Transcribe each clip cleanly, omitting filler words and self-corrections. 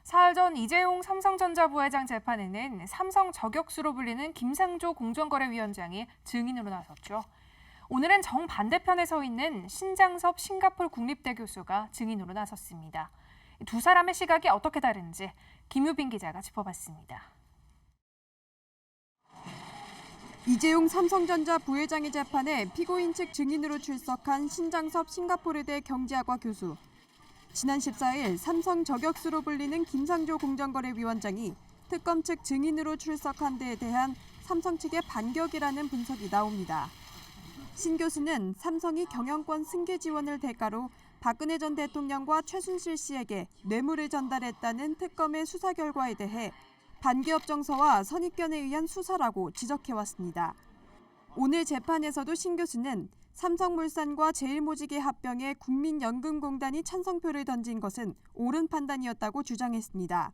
사흘 전 이재용 삼성전자 부회장 재판에는 삼성 저격수로 불리는 김상조 공정거래위원장이 증인으로 나섰죠. 오늘은 정반대편에 서 있는 신장섭 싱가포르 국립대 교수가 증인으로 나섰습니다. 두 사람의 시각이 어떻게 다른지 김유빈 기자가 짚어봤습니다. 이재용 삼성전자 부회장의 재판에 피고인 측 증인으로 출석한 신장섭 싱가포르대 경제학과 교수. 지난 14일 삼성 저격수로 불리는 김상조 공정거래위원장이 특검 측 증인으로 출석한 데에 대한 삼성 측의 반격이라는 분석이 나옵니다. 신 교수는 삼성이 경영권 승계 지원을 대가로 박근혜 전 대통령과 최순실 씨에게 뇌물을 전달했다는 특검의 수사 결과에 대해 반기업 정서와 선입견에 의한 수사라고 지적해왔습니다. 오늘 재판에서도 신 교수는 삼성물산과 제일모직의 합병에 국민연금공단이 찬성표를 던진 것은 옳은 판단이었다고 주장했습니다.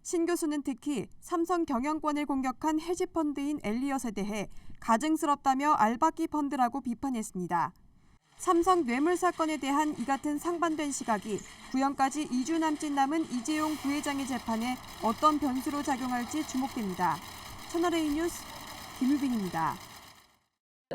신 교수는 특히 삼성 경영권을 공격한 헤지펀드인 엘리엇에 대해 가증스럽다며 알박기 펀드라고 비판했습니다. 삼성 뇌물 사건에 대한 이 같은 상반된 시각이 구형까지 2주 남짓 남은 이재용 부회장의 재판에 어떤 변수로 작용할지 주목됩니다. 채널A 뉴스 김유빈입니다.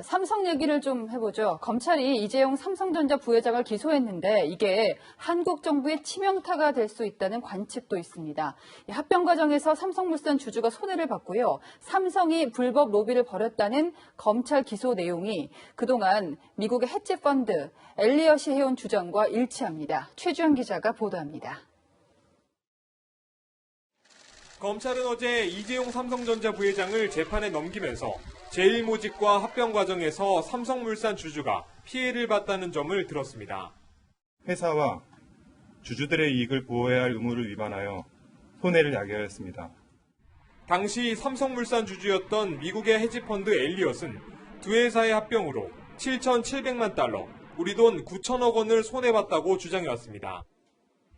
삼성 얘기를 좀 해보죠. 검찰이 이재용 삼성전자 부회장을 기소했는데 이게 한국 정부의 치명타가 될 수 있다는 관측도 있습니다. 합병 과정에서 삼성물산 주주가 손해를 봤고요. 삼성이 불법 로비를 벌였다는 검찰 기소 내용이 그동안 미국의 헤지펀드 엘리엇이 해온 주장과 일치합니다. 최주영 기자가 보도합니다. 검찰은 어제 이재용 삼성전자 부회장을 재판에 넘기면서 제일모직과 합병 과정에서 삼성물산 주주가 피해를 봤다는 점을 들었습니다. 회사와 주주들의 이익을 보호해야 할 의무를 위반하여 손해를 야기하였습니다. 당시 삼성물산 주주였던 미국의 헤지펀드 엘리엇은 두 회사의 합병으로 7,700만 달러, 우리 돈 9천억 원을 손해봤다고 주장해왔습니다.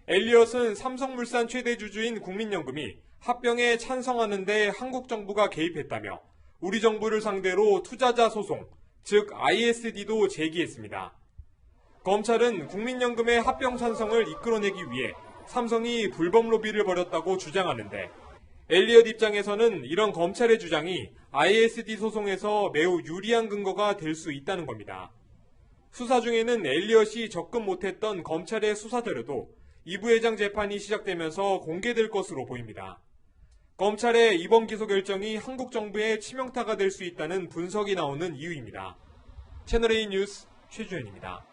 엘리엇은 삼성물산 최대 주주인 국민연금이 합병에 찬성하는 데 한국 정부가 개입했다며 우리 정부를 상대로 투자자 소송, 즉 ISD도 제기했습니다. 검찰은 국민연금의 합병 찬성을 이끌어내기 위해 삼성이 불법 로비를 벌였다고 주장하는데 엘리엇 입장에서는 이런 검찰의 주장이 ISD 소송에서 매우 유리한 근거가 될 수 있다는 겁니다. 수사 중에는 엘리엇이 접근 못했던 검찰의 수사 자료도 이 부회장 재판이 시작되면서 공개될 것으로 보입니다. 검찰의 이번 기소 결정이 한국 정부의 치명타가 될 수 있다는 분석이 나오는 이유입니다. 채널A 뉴스 최주현입니다.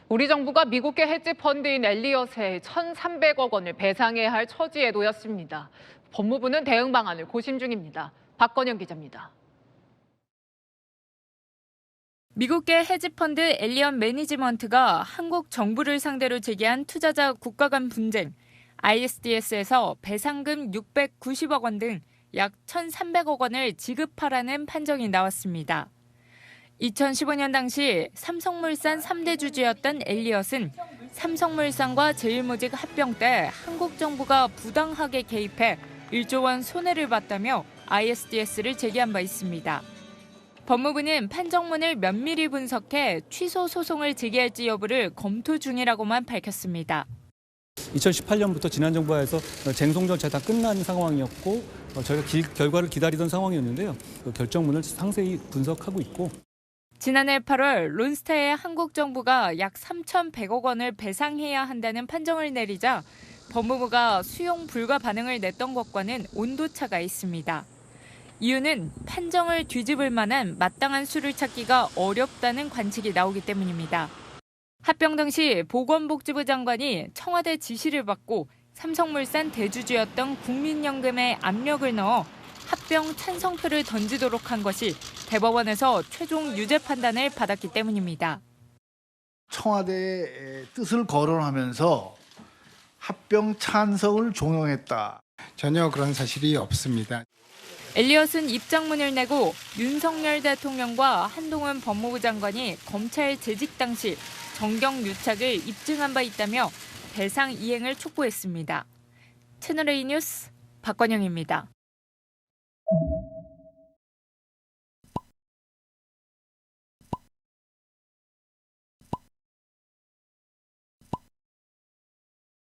우리 정부가 미국계 헤지펀드인 엘리엇에 1,300억 원을 배상해야 할 처지에 놓였습니다. 법무부는 대응 방안을 고심 중입니다. 박건영 기자입니다. 미국계 헤지펀드 엘리엇 매니지먼트가 한국 정부를 상대로 제기한 투자자 국가 간 분쟁, ISDS에서 배상금 690억 원 등 약 1,300억 원을 지급하라는 판정이 나왔습니다. 2015년 당시 삼성물산 3대 주주였던 엘리엇은 삼성물산과 제일모직 합병 때 한국 정부가 부당하게 개입해 1조 원 손해를 봤다며 ISDS를 제기한 바 있습니다. 법무부는 판정문을 면밀히 분석해 취소 소송을 제기할지 여부를 검토 중이라고만 밝혔습니다. 2018년부터 지난 정부에서 쟁송 절차 다 끝난 상황이었고 저희가 결과를 기다리던 상황이었는데요. 그 결정문을 상세히 분석하고 있고. 지난해 8월 론스타에 한국 정부가 약 3,100억 원을 배상해야 한다는 판정을 내리자 법무부가 수용 불가 반응을 냈던 것과는 온도차가 있습니다. 이유는 판정을 뒤집을 만한 마땅한 수를 찾기가 어렵다는 관측이 나오기 때문입니다. 합병 당시 보건복지부 장관이 청와대 지시를 받고 삼성물산 대주주였던 국민연금에 압력을 넣어 합병 찬성표를 던지도록 한 것이 대법원에서 최종 유죄 판단을 받았기 때문입니다. 청와대의 뜻을 거론하면서 합병 찬성을 종용했다. 전혀 그런 사실이 없습니다. 엘리엇은 입장문을 내고 윤석열 대통령과 한동훈 법무부 장관이 검찰 재직 당시 정경 유착을 입증한 바 있다며 배상 이행을 촉구했습니다. 채널A 뉴스 박건영입니다.